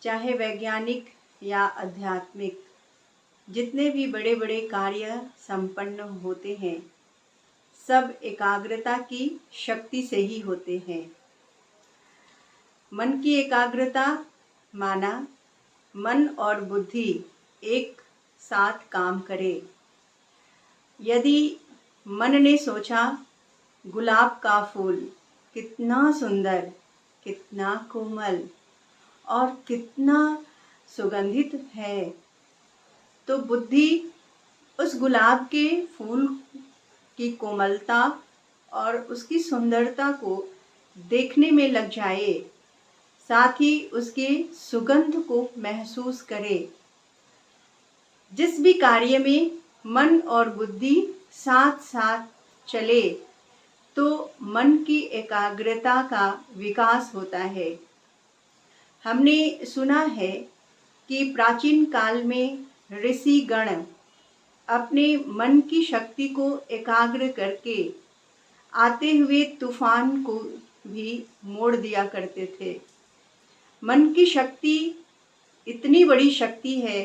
चाहे वैज्ञानिक या आध्यात्मिक, जितने भी बड़े बड़े कार्य संपन्न होते हैं सब एकाग्रता की शक्ति से ही होते हैं। मन की एकाग्रता माना मन और बुद्धि एक साथ काम करे। यदि मन ने सोचा गुलाब का फूल कितना सुंदर, कितना कोमल और कितना सुगंधित है, तो बुद्धि उस गुलाब के फूल की कोमलता और उसकी सुंदरता को देखने में लग जाए, साथ ही उसके सुगंध को महसूस करे। जिस भी कार्य में मन और बुद्धि साथ साथ चले तो मन की एकाग्रता का विकास होता है। हमने सुना है कि प्राचीन काल में ऋषि गण अपने मन की शक्ति को एकाग्र करके आते हुए तूफान को भी मोड़ दिया करते थे। मन की शक्ति इतनी बड़ी शक्ति है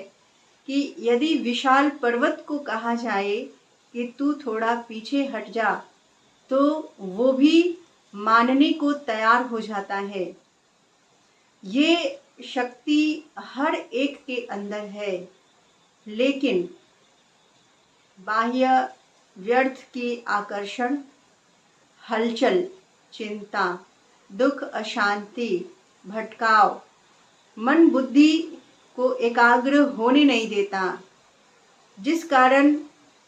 कि यदि विशाल पर्वत को कहा जाए कि तू थोड़ा पीछे हट जा, तो वो भी मानने को तैयार हो जाता है। ये शक्ति हर एक के अंदर है, लेकिन बाह्य व्यर्थ की आकर्षण, हलचल, चिंता, दुख, अशांति, भटकाव मन बुद्धि को एकाग्र होने नहीं देता, जिस कारण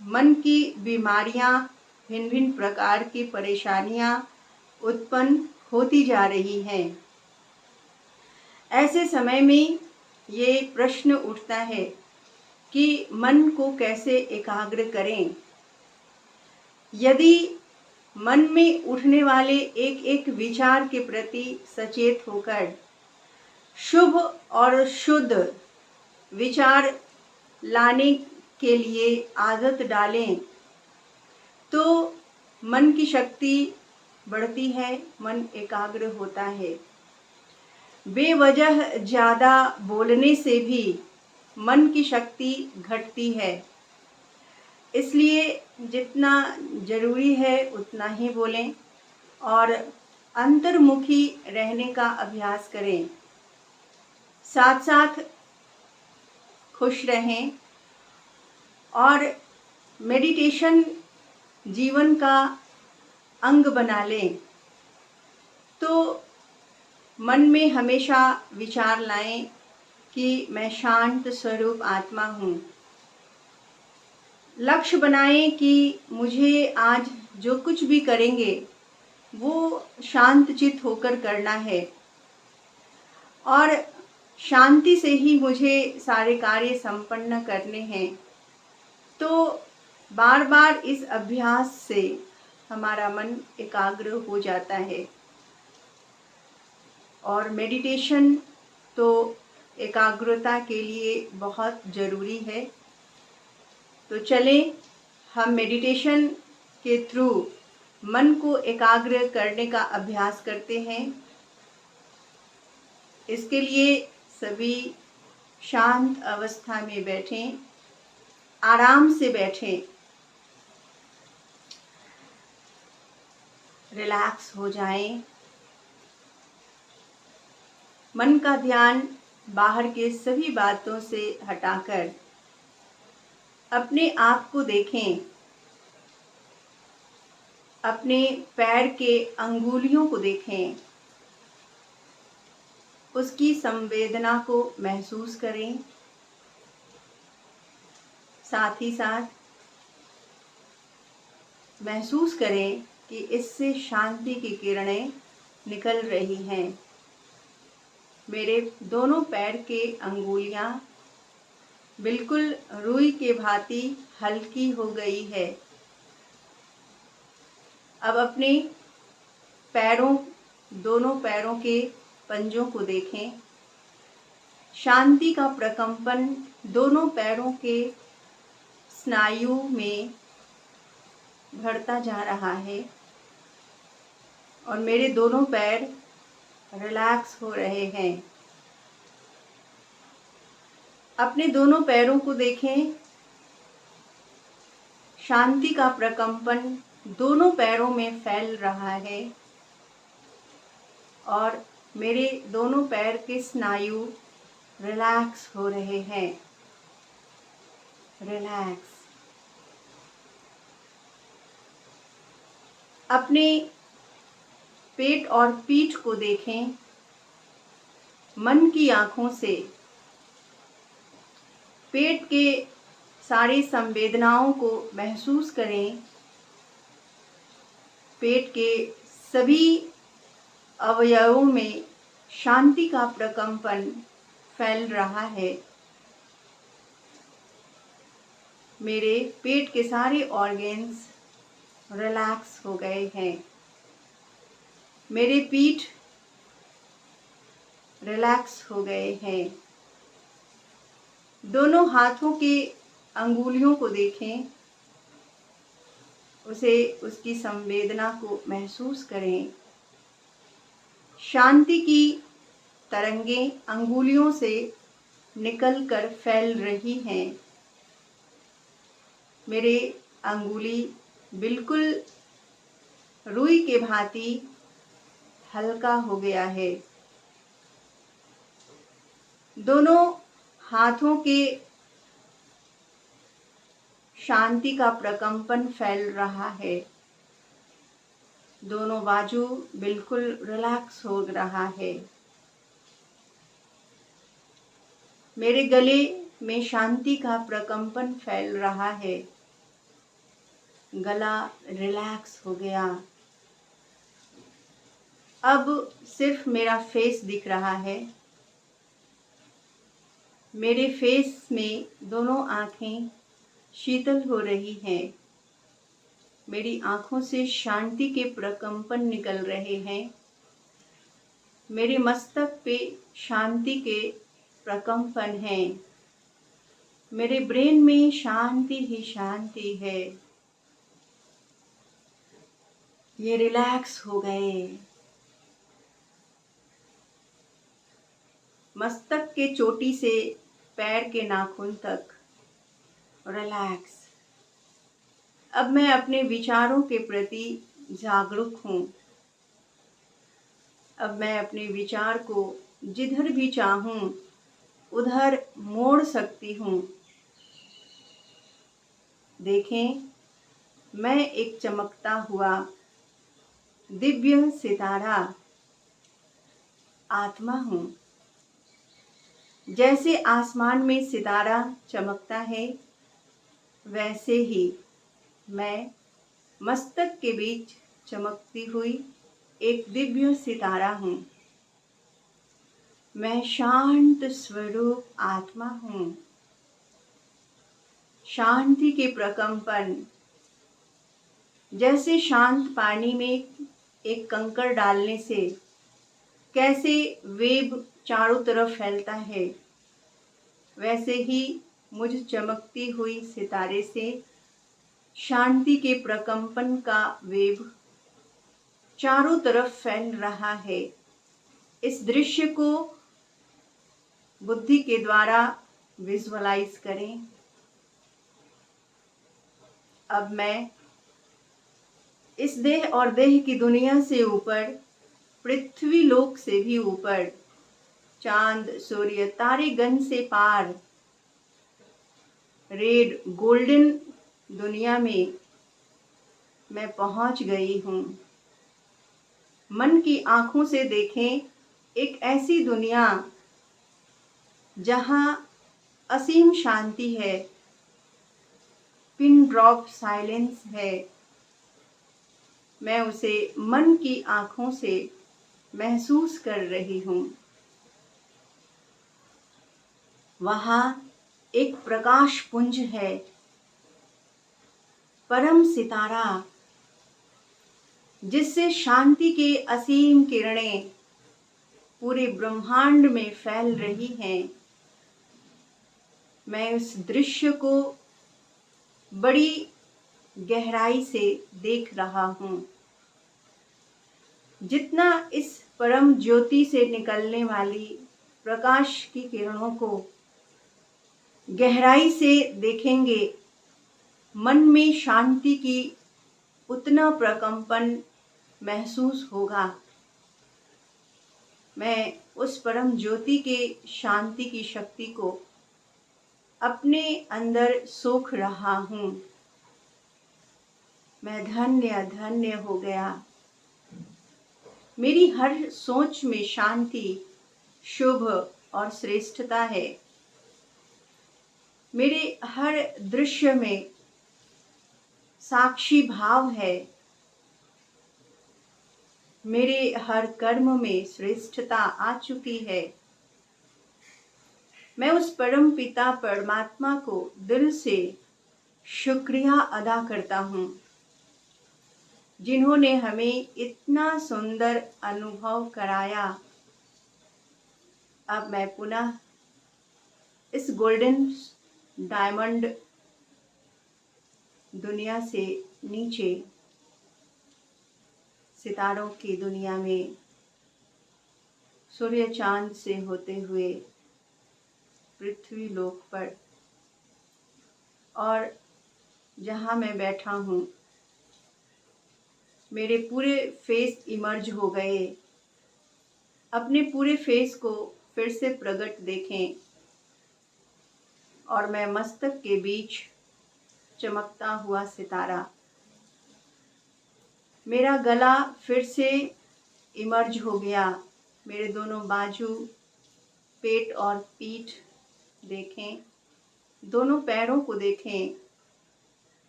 मन की बीमारियां, भिन्न भिन्न प्रकार की परेशानियां उत्पन्न होती जा रही हैं। ऐसे समय में ये प्रश्न उठता है कि मन को कैसे एकाग्र करें। यदि मन में उठने वाले एक एक विचार के प्रति सचेत होकर शुभ और शुद्ध विचार लाने के लिए आदत डालें, तो मन की शक्ति बढ़ती है, मन एकाग्र होता है। बेवजह ज़्यादा बोलने से भी मन की शक्ति घटती है, इसलिए जितना ज़रूरी है उतना ही बोलें और अंतर्मुखी रहने का अभ्यास करें। साथ साथ खुश रहें और मेडिटेशन जीवन का अंग बना लें, तो मन में हमेशा विचार लाएं कि मैं शांत स्वरूप आत्मा हूँ। लक्ष्य बनाएं कि मुझे आज जो कुछ भी करेंगे वो शांतचित्त होकर करना है और शांति से ही मुझे सारे कार्य संपन्न करने हैं। तो बार बार इस अभ्यास से हमारा मन एकाग्र हो जाता है और मेडिटेशन तो एकाग्रता के लिए बहुत ज़रूरी है। तो चलें हम मेडिटेशन के थ्रू मन को एकाग्र करने का अभ्यास करते हैं। इसके लिए सभी शांत अवस्था में बैठें, आराम से बैठें, रिलैक्स हो जाएं। मन का ध्यान बाहर के सभी बातों से हटाकर अपने आप को देखें। अपने पैर के अंगुलियों को देखें, उसकी संवेदना को महसूस करें। साथ ही साथ महसूस करें कि इससे शांति की किरणें निकल रही हैं। मेरे दोनों पैर के अंगुलियां बिल्कुल रुई के भांति हल्की हो गई है। अब अपने पैरों, दोनों पैरों के पंजों को देखें। शांति का प्रकंपन दोनों पैरों के स्नायु में बढ़ता जा रहा है और मेरे दोनों पैर रिलैक्स हो रहे हैं। अपने दोनों पैरों को देखें। शांति का प्रकंपन दोनों पैरों में फैल रहा है और मेरे दोनों पैर के स्नायु रिलैक्स हो रहे हैं। रिलैक्स। अपने पेट और पीठ को देखें। मन की आँखों से पेट के सारी संवेदनाओं को महसूस करें। पेट के सभी अवयवों में शांति का प्रकंपन फैल रहा है। मेरे पेट के सारे ऑर्गन्स रिलैक्स हो गए हैं। मेरे पीठ रिलैक्स हो गए हैं। दोनों हाथों के अंगुलियों को देखें। उसकी संवेदना को महसूस करें। शांति की तरंगें अंगुलियों से निकलकर फैल रही हैं। मेरे अंगुली बिल्कुल रुई के भांति हल्का हो गया है। दोनों हाथों के शांति का प्रकंपन फैल रहा है। दोनों बाजू बिल्कुल रिलैक्स हो रहा है। मेरे गले में शांति का प्रकंपन फैल रहा है। गला रिलैक्स हो गया। अब सिर्फ मेरा फेस दिख रहा है। मेरे फेस में दोनों आँखें शीतल हो रही हैं। मेरी आँखों से शांति के प्रकंपन निकल रहे हैं। मेरे मस्तक पे शांति के प्रकंपन हैं। मेरे ब्रेन में शांति ही शांति है। ये रिलैक्स हो गए। मस्तक के चोटी से पैर के नाखून तक रिलैक्स। अब मैं अपने विचारों के प्रति जागरूक हूँ। अब मैं अपने विचार को जिधर भी चाहूँ उधर मोड़ सकती हूँ। देखें, मैं एक चमकता हुआ दिव्य सितारा आत्मा हूँ। जैसे आसमान में सितारा चमकता है, वैसे ही मैं मस्तक के बीच चमकती हुई एक दिव्य सितारा हूँ। मैं शांत स्वरूप आत्मा हूँ। शांति के प्रकंपन जैसे शांत पानी में एक कंकड़ डालने से कैसे वेव चारों तरफ फैलता है, वैसे ही मुझ चमकती हुई सितारे से शांति के प्रकंपन का वेव चारों तरफ फैल रहा है। इस दृश्य को बुद्धि के द्वारा विजुअलाइज करें। अब मैं इस देह और देह की दुनिया से ऊपर, पृथ्वी लोक से भी ऊपर, चांद सूर्य तारे गण से पार, रेड गोल्डन दुनिया में मैं पहुंच गई हूँ। मन की आँखों से देखें एक ऐसी दुनिया जहाँ असीम शांति है, पिन ड्रॉप साइलेंस है। मैं उसे मन की आँखों से महसूस कर रही हूँ। वहाँ एक प्रकाश पुंज है, परम सितारा, जिससे शांति के असीम किरणें पूरे ब्रह्मांड में फैल रही हैं। मैं उस दृश्य को बड़ी गहराई से देख रहा हूँ। जितना इस परम ज्योति से निकलने वाली प्रकाश की किरणों को गहराई से देखेंगे, मन में शांति की उतना प्रकंपन महसूस होगा। मैं उस परम ज्योति के शांति की शक्ति को अपने अंदर सोख रहा हूँ। मैं धन्य धन्य हो गया। मेरी हर सोच में शांति, शुभ और श्रेष्ठता है। मेरे हर दृश्य में साक्षी भाव है। मेरे हर कर्म में श्रेष्ठता आ चुकी है। मैं उस परम पिता परमात्मा को दिल से शुक्रिया अदा करता हूँ, जिन्होंने हमें इतना सुंदर अनुभव कराया। अब मैं पुनः इस गोल्डन डायमंड दुनिया से नीचे सितारों की दुनिया में सूर्य चांद से होते हुए पृथ्वी लोक पर, और जहाँ मैं बैठा हूँ मेरे पूरे फेस इमर्ज हो गए। अपने पूरे फेस को फिर से प्रकट देखें और मैं मस्तक के बीच चमकता हुआ सितारा। मेरा गला फिर से इमर्ज हो गया। मेरे दोनों बाजू, पेट और पीठ देखें। दोनों पैरों को देखें,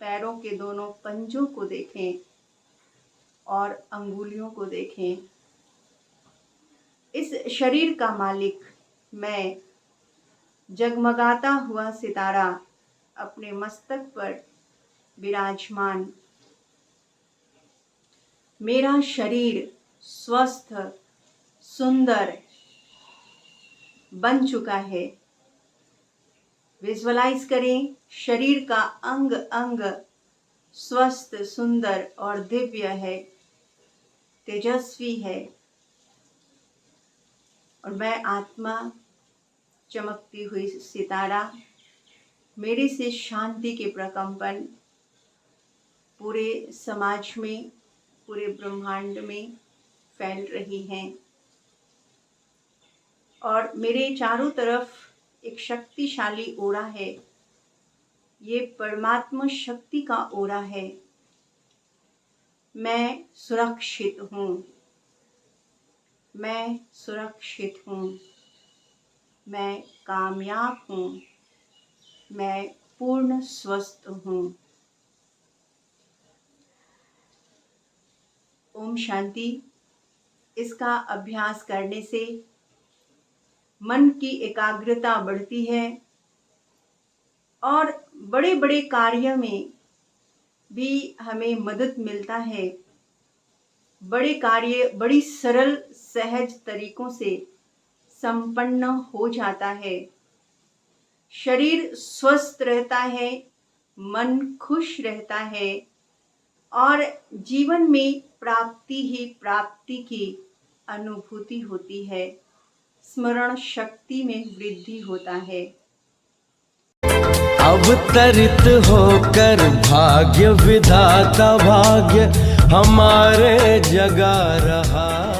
पैरों के दोनों पंजों को देखें और अंगुलियों को देखें। इस शरीर का मालिक मैं, जगमगाता हुआ सितारा, अपने मस्तक पर विराजमान। मेरा शरीर स्वस्थ, सुंदर बन चुका है। विजुअलाइज करें, शरीर का अंग अंग स्वस्थ, सुंदर और दिव्य है, तेजस्वी है। और मैं आत्मा, चमकती हुई सितारा, मेरे से शांति के प्रकंपन पूरे समाज में, पूरे ब्रह्मांड में फैल रही हैं। और मेरे चारों तरफ एक शक्तिशाली ओरा है। ये परमात्मा शक्ति का ओरा है। मैं सुरक्षित हूँ। मैं सुरक्षित हूँ। मैं कामयाब हूँ। मैं पूर्ण स्वस्थ हूँ। ओम शांति। इसका अभ्यास करने से मन की एकाग्रता बढ़ती है और बड़े बड़े कार्य में भी हमें मदद मिलता है। बड़े कार्य बड़ी सरल सहज तरीकों से संपन्न हो जाता है। शरीर स्वस्थ रहता है, मन खुश रहता है और जीवन में प्राप्ति ही प्राप्ति की अनुभूति होती है। स्मरण शक्ति में वृद्धि होता है। अवतरित होकर भाग्य विधाता भाग्य हमारे जगा रहा।